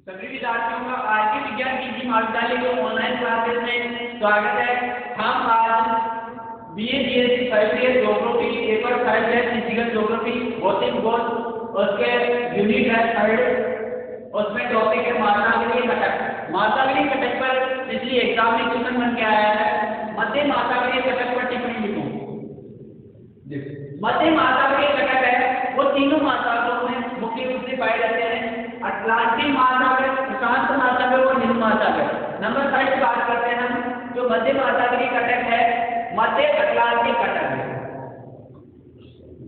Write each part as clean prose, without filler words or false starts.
सभी विद्यार्थियों का आरके विज्ञान पीजी महाविद्यालय के ऑनलाइन क्लासेस में स्वागत है। हम आज BA BSc first year geography paper 5 है फिजिकल ज्योग्राफी भौतिक भूगोल उसके यूनिट है थर्ड। उसमें टॉपिक है महासागरीय घटक। महासागरीय घटक पर पिछली एग्जाम में क्वेश्चन बन के आया है, मध्य महासागरीय घटक पर टिप्पणी लिखो। मध्य महासागरीय घटक है वो तीनों महासागरों में मुख्य रूप से पाए जाते हैं, अटलांटिक महासागर, प्रशांत महासागर और हिंद महासागर। नंबर 5 की बात करते हैं हम। जो मध्य महासागरीय घटक है मध्य अटलांटिक घटक है।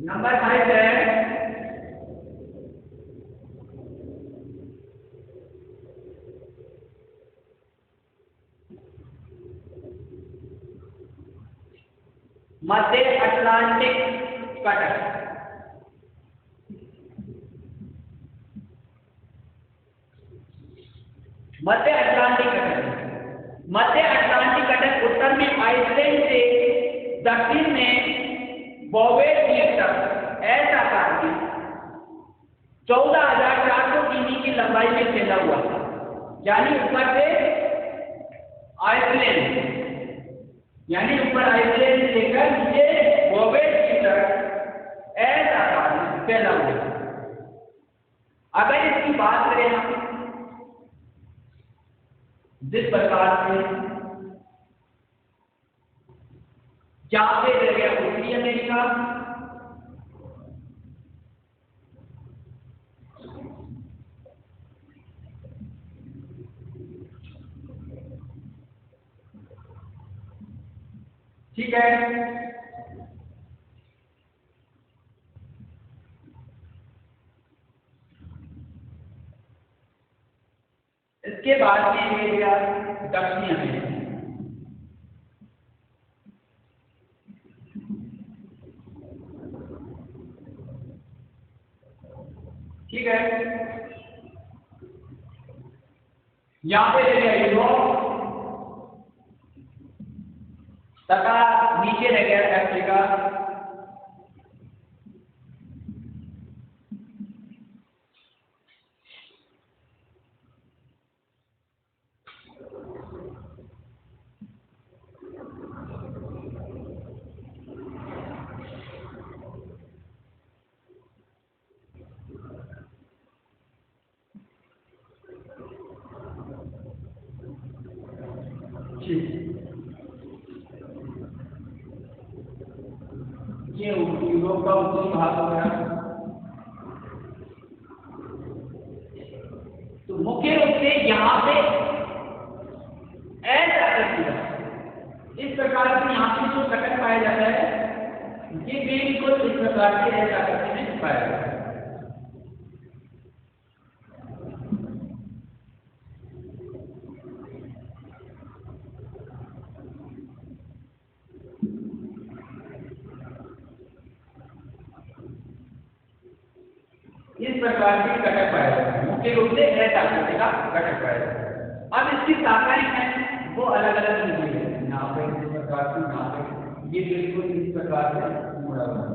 नंबर 5 है मध्य अटलांटिक घटक। मध्य अटलांटिक घटक, मध्य अटलांटिक घटक उत्तर में आइसलैंड से दक्षिण में बॉवेट द्वीप तक ऐसा आकार 14,400 किमी की लंबाई में फैला हुआ था। यानी ऊपर से आइसलैंड, यानी ऊपर आइसलैंड से लेकर नीचे बॉवेट द्वीप तक ऐसा आकार फैला हुआ। अगर इसकी बात करें हम जिस प्रकार से जहां पे रह गया उत्तरी अमेरिका, ठीक है, इसके बाद में रह गया दक्षिणी अमेरिका। ठीक है, यहां पे रह गया यूरोप तथा नीचे रह गया अफ्रीका। ये यूरोप का उत्तरी भाग हो गया। तो मुख्य रूप से यहाँ पे ऐसा इस प्रकार से यहाँ पे जो घटक पाया जाता है ये बिल्कुल इस प्रकार से ऐसा आकृति में पाया जाता है। इस प्रकार के घटक पाए जाते हैं, मुख्य रूप से ऐसा आकृति का घटक पाया जाता है। अब इसकी शाखाएं हैं वो अलग अलग मिलती है। यहाँ पे इस प्रकार से, यहाँ पे ये बिल्कुल इस प्रकार से मुड़ा हुआ है।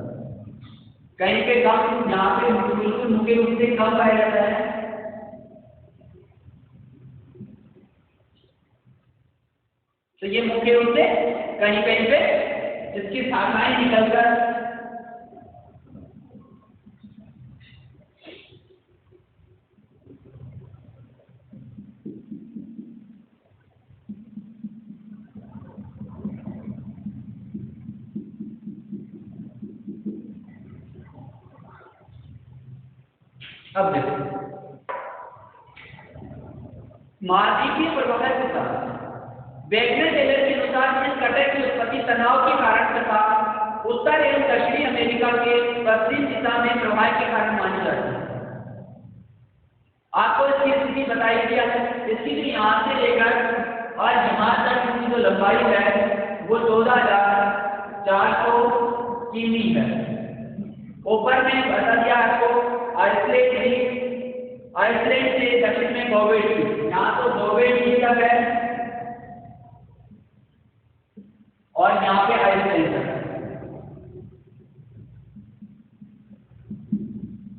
कहीं पे कम, यहाँ पे बिल्कुल मुख्य रूप से कम पाया जाता है। तो ये मुख्य रूप से कहीं कहीं पे इसकी शाखाएं निकलकर अब देखो महाद्वीपीय प्रवाह के साथ वेगनर टेलर के अनुसार इस घटक की उत्पत्ति तनाव के कारण तथा उत्तर एवं दक्षिणी अमेरिका के पश्चिम दिशा में प्रवाह के कारण मानी जाती है। आपको इसकी स्थिति बताई गई है। इसकी जो यहाँ से लेकर और यहाँ तक इसकी जो लंबाई है वो 14,400 किमी है। ऊपर में बता दिया आपको आइसलैंड से दक्षिण में बॉवेट द्वीप, यहाँ तो बॉवेट द्वीप तक है और यहाँ पे आइसलैंड तक है।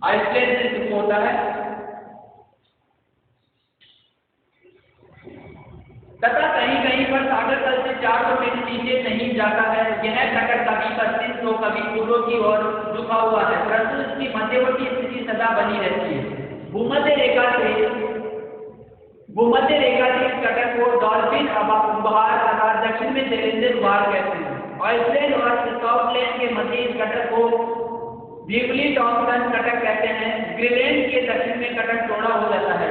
आइसलैंड से शुरू होता है तथा कहीं कहीं पर सागर तल से 400 मीटर नीचे नहीं जाता है। यह कटक कभी पश्चिम तो कभी पूर्व की ओर झुका हुआ है, परंतु इसकी मध्यवर्ती स्थिति सदा बनी रहती है। भूमध्य रेखा से इस कटक को डॉल्फिन उपहार तथा दक्षिण में जैलेंडर उपहार कहते हैं। आइसलैंड और स्कॉटलैंड के मध्य इस कटक को ब्यूगली टॉमसन कटक कहते हैं। ग्रीनलैंड के दक्षिण में कटक चौड़ा हो जाता है,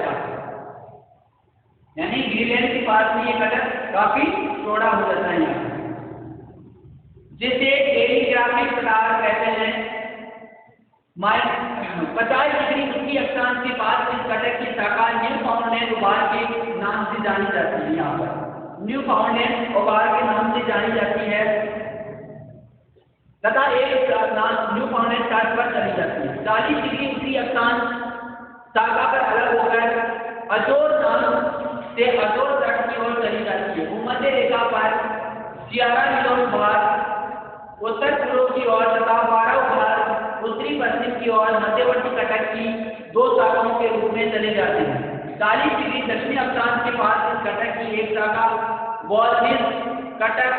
यानी ग्रीनलैंड के पास में ये कटक काफी चौड़ा हो जाता है यहाँ, जिसे टेलीग्राफिक प्रकार कहते हैं। 50 डिग्री उत्तरी अक्षांश के पास इस कटक की शाखा न्यू फाउंडलैंड उभार के नाम से जानी जाती है। यहाँ पर न्यू फाउंडलैंड उभार के नाम से जानी जाती है तथा एक न्यू फाउंडलैंड चार्ट पर चली जाती है। 40 डिग्री उत्तरी अक्षांश शाखा पर अलग होकर अजोर नाम से अजोर तट की ओर चली जाती है। भूमध्य रेखा पर सियारा मिलोन उभार उत्तर पूर्व की ओर तथा बारह उभार उत्तरी पश्चिम की ओर मध्यवर्ती कटक की दो शाखाओं के रूप में चले जाते हैं। 40 डिग्री दक्षिणी अक्षांश के पास इस कटक की एक शाखा वॉलहिल कटक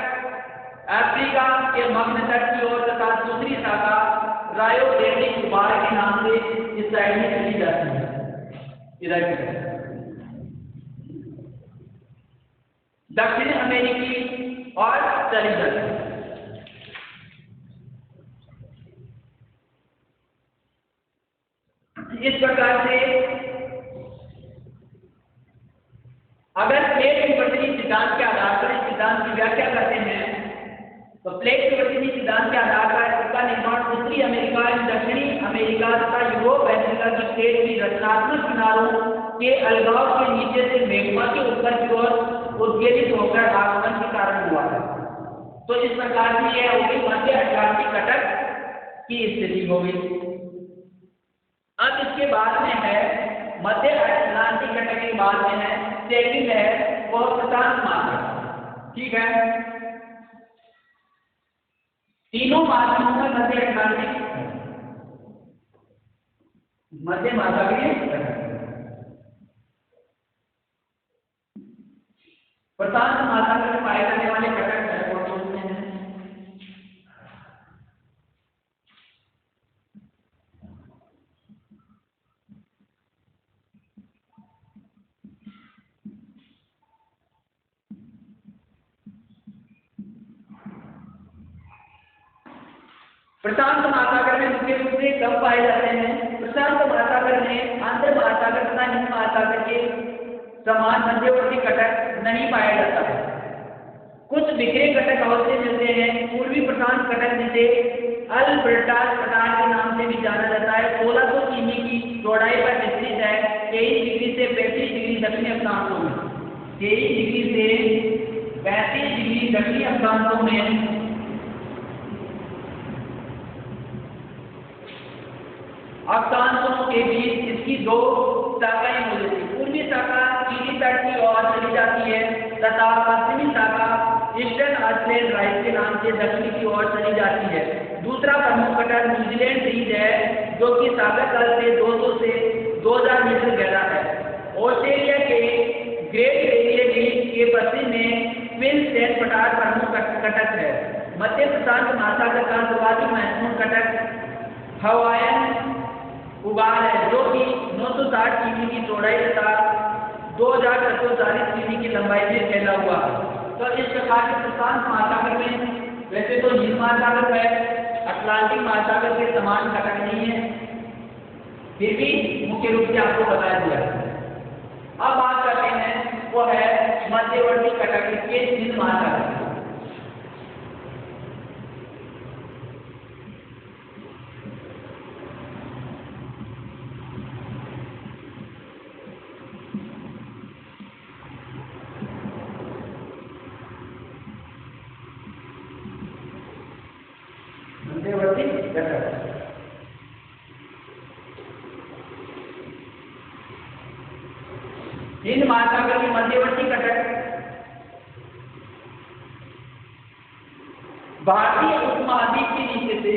अफ्रीका के मग्न तट की ओर तथा दूसरी शाखा रायोडेंडिक उभार के नाम से इस साइड में चली जाती है। इधर की दक्षिण अमेरिकी और चली जाती है। इस प्रकार से अगर प्लेट विवर्तनी सिद्धांत के आधार पर इस सिद्धांत की व्याख्या करते हैं तो प्लेट विवर्तनी सिद्धांत के आधार पर इसका निर्माण उत्तरी अमेरिका, दक्षिणी अमेरिका तथा यूरोप अमेरिका की प्लेट की रचनात्मक किनारों के अलगाव के नीचे से मैग्मा के ऊपर की ओर उद्गीरित होकर आगमन के कारण हुआ है। तो इस प्रकार से यह होगी मध्य अटलांटिक कटक की स्थिति होगी। अब इसके बाद में है मध्य अटलांटिक कटक के बाद में है सेकंड है वो प्रशांत महासागर। ठीक है, तीनों महासागरों में मध्य अटलांटिक मध्य महासागरीय प्रशांत महासागर में पाए जाने वाले कटक है वो कौन से हैं? प्रशांत महासागर में मुख्य रूप से कब पाए जाते हैं? प्रशांत महासागर में आंध्र महासागर तथा हिंद महासागर के समान मध्यवर्ती कटक नहीं पाया जाता है। कुछ बिखरे कटक अवश्य मिलते हैं। पूर्वी प्रशांत कटक जिसे अल्बर्टास पठार के नाम से भी जाना जाता है 1600 किमी की चौड़ाई पर विस्तृत है। 23 डिग्री से 35 डिग्री दक्षिणी अक्षांशों में 23 डिग्री से 35 डिग्री दक्षिणी अक्षांशों में अक्षांशों के बीच इसकी दो शाखाएं मौजूद हैं। पूर्वी शाखा चीनी तट की ओर चली जाती है तथा पश्चिमी शाखा ईस्टर्न ऑस्ट्रेलियन राइट के नाम से दक्षिण की ओर चली जाती है। दूसरा प्रमुख कटक न्यूजीलैंड रीज है जो कि सागर तल से 200 से 2000 मीटर गहरा है। ऑस्ट्रेलिया के ग्रेट बैरियर रीफ के पश्चिम में क्वींसलैंड पठार प्रमुख कटक है। मध्य प्रशांत महासागर का सर्वाधिक महत्वपूर्ण कटक हवाईयन उभार है जो कि 960 किमी की चौड़ाई तथा 2640 किमी की लंबाई में फैला हुआ है। तो इस प्रकार के प्रशांत महासागर में वैसे तो हिंद महासागर है, अटलांटिक महासागर के समान कटक नहीं है, फिर भी मुख्य रूप से आपको बता दिया। अब बात करते हैं वो है मध्यवर्ती कटक के हिंद महासागर। हिंद महासागर की मध्यवर्ती कटक भारतीय उपमहाद्वीप के नीचे से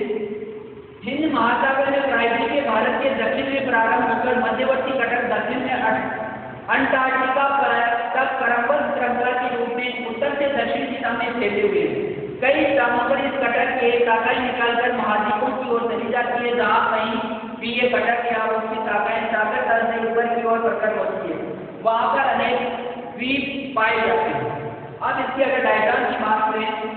हिंद महासागर में प्रायद्वीप के भारत के दक्षिण में प्रारंभ होकर मध्यवर्ती कटक दक्षिण में अंटार्कटिका तक तारांबल श्रृंखला के रूप में उत्तर से दक्षिण दिशा में फैले हुए कई स्थानों पर इस कटर के शाखाएं निकालकर महाद्वीपों की ओर चली जाती है, जहाँ कहीं भी ये कटर या उसकी शाखाएं सागर तल से ऊपर की ओर प्रकट होती है, वहां पर अनेक द्वीप पाए जाते हैं। अब इसकी अगर डायग्राम की बात करें,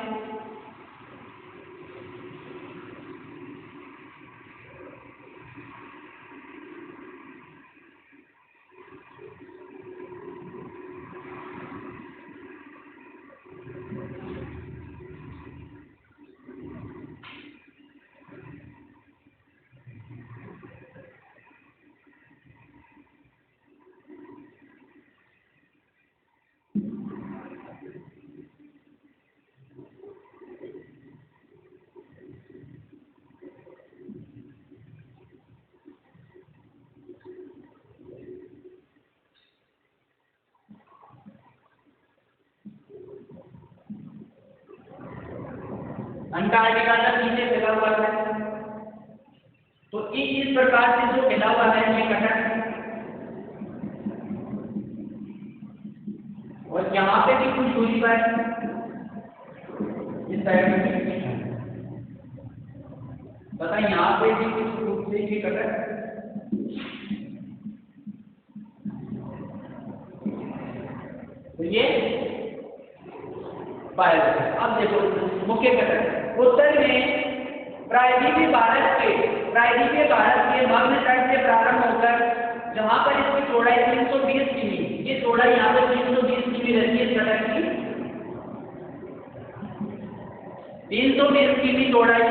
अंटार्कटिका तक नीचे फैला हुआ है। तो इस प्रकार से जो फैला हुआ है ये कटर, और यहाँ पे भी कुछ दूरी पर इस साइड में पता यहाँ पे भी कुछ रूप से ये कटर, तो ये पाया। अब देखो मुख्य कटर उत्तर में प्रायद्वीपीय भारत के मध्य तट से प्रारंभ होकर जहां पर इसकी चौड़ाई 320 किमी, ये चौड़ाई यहाँ पर 320 किमी रहती है सड़क की, 320 किमी चौड़ाई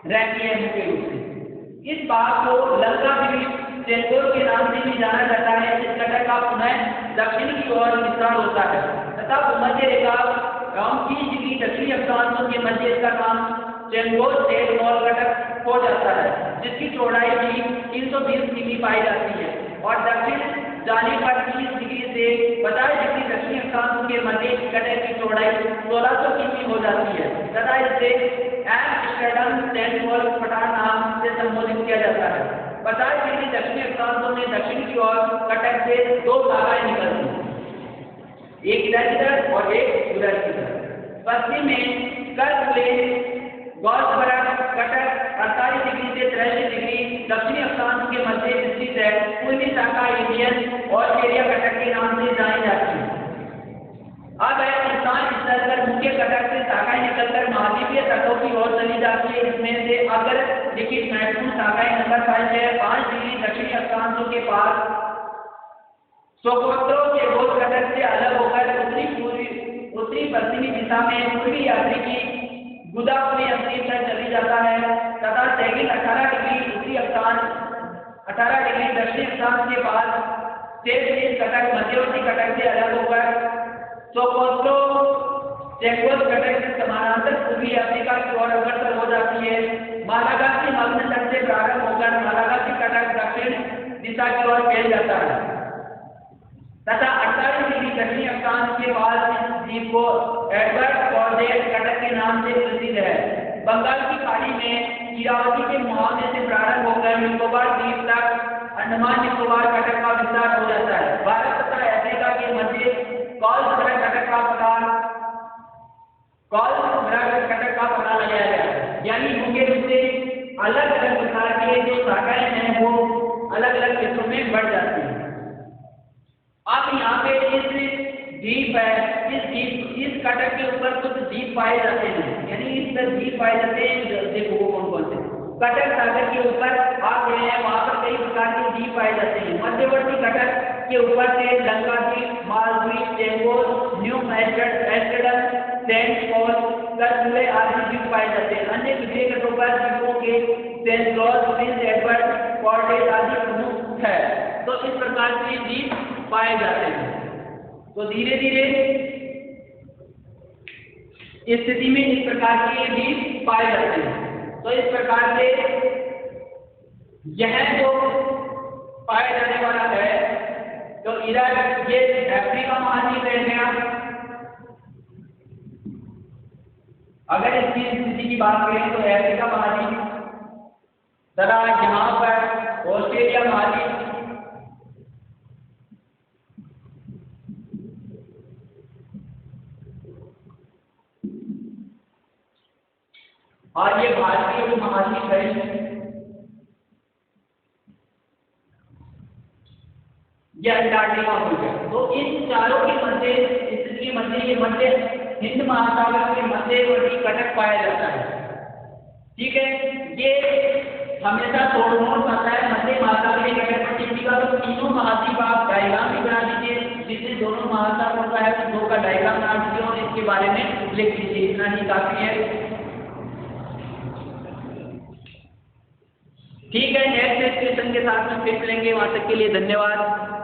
रहती है मुख्य रूप से। इस बात को लंका द्वीप चेंगोर के नाम से भी जाना जाता है। इस कटर का पुनः दक्षिण की ओर विस्तार होता है तथा भूमध्य रेखा एवं 30 डिग्री दक्षिणी अक्षांशों के मध्य इसका नाम चेंगोर स्टेट वॉल कटर हो जाता है, जिसकी चौड़ाई भी 320 किमी पाई जाती है और दक्षिण जाने पर 30 डिग्री से 50 डिग्री दक्षिणी अक्षांशों के मध्य कटर की चौड़ाई 1600 किमी हो जाती है तथा इसे एम्स्टर्डम स्टेट वॉल कटर नाम से संबोधित किया जाता है। 50 डिग्री दक्षिणी अक्षांशों में दक्षिण की ओर कटर से दो शाखाएं निकलती हैं, एक इधर और एक उधर की तरफ। पश्चिम में कर्क प्लेन गॉसबर्ग कटर 48 डिग्री से 83 डिग्री दक्षिणी अक्षांश के मध्य स्थित है। पूर्वी शाखा इंडियन और एरिया कटर के नाम से जानी जाती है। अब है स्थान स्तर पर मुख्य कटर से शाखाएं निकलकर महाद्वीपीय तटों की ओर चली जाती है। इसमें से अगर लिखित महत्वपूर्ण शाखाएं नंबर 5 है 5 डिग्री दक्षिणी अक्षांशों के पास सोकोत्रो के गोल कटर से अलग होकर उत्तरी पश्चिमी दिशा में पूर्वी यात्री की गुदापुरी अंतरिक्ष तक चली जाता है तथा सेगिन 18 डिग्री उत्तरी अक्षांश 18 डिग्री दक्षिणी अक्षांश के पास शेष कटक मध्यवर्ती कटक से अलग होकर सोकोत्रो चेंगोर कटक के समानांतर पूर्वी अफ्रीका की ओर अग्रसर हो जाती है। मालागासी मग्न तट से प्रारंभ होकर मालागासी कटक दक्षिण दिशा की ओर फैल जाता है तथा 48 डिग्री दक्षिणी अक्षांश के पास इस द्वीप को एडवर्ड कॉर्डेट कटक के नाम से प्रसिद्ध है। बंगाल की खाड़ी में इरावती के मुहावरे से प्रारंभ होकर निकोबार द्वीप तक अंडमान निकोबार कटक का विस्तार हो जाता है। भारत तथा अफ्रीका के मध्य कॉल्सबर्ग कटक का पता लगाया गया है। यानी मुख्य रूप से अलग अलग प्रकार के जो शाखाएं हैं वो अलग अलग क्षेत्रों में बढ़ जाती हैं। अब यहाँ पे इस द्वीप है, इस कटक के ऊपर कुछ द्वीप पाए जाते हैं, यानी इस पर द्वीप पाए जाते हैं। देखो वो कौन कौन से कटक सागर के ऊपर आ गए हैं, वहां पर कई प्रकार के द्वीप पाए जाते हैं। मध्यवर्ती कटक के ऊपर से लंका द्वीप, मालद्वीप, चेंगोर, न्यू एम्स्टर्डम, सेंट पॉल, कर्कजुले आदि द्वीप पाए जाते हैं। अन्य दूसरे तटों पर द्वीपों के सेंट लॉर्ड, प्रिंस एडवर्ड, कॉर्डेट आदि प्रमुख है। तो इस प्रकार से द्वीप पाए जाते हैं। तो धीरे धीरे स्थिति में इस प्रकार के द्वीप पाए जाते हैं। तो इस प्रकार से यह जो पाया जाने वाला है, तो इधर ये अफ्रीका महाद्वीप है गया। अगर इसकी स्थिति की बात करें तो अफ्रीका महाद्वीप, तथा यहाँ पर ऑस्ट्रेलिया महाद्वीप, और ये भारतीय उपमहाद्वीप है, ये अंटार्कटिका हो गया। तो इन चारों के मध्य, इसके मध्य, ये मध्य हिंद महासागर के मध्यवर्ती कटक पाया जाता है। ठीक है, ये हमेशा तोड़ मोड़ करता है मध्य महासागर के कटक पर टिप्पणी का। तो तीनों महाद्वीप आप डायग्राम भी बना दीजिए, जिससे दोनों महासागरों का है तो दो का डायग्राम बना दीजिए और इसके बारे में लिख दीजिए। इतना ही काफी है। ठीक है, नेक्स्ट सेशन के साथ में फिर मिलेंगे। वहां तक के लिए धन्यवाद।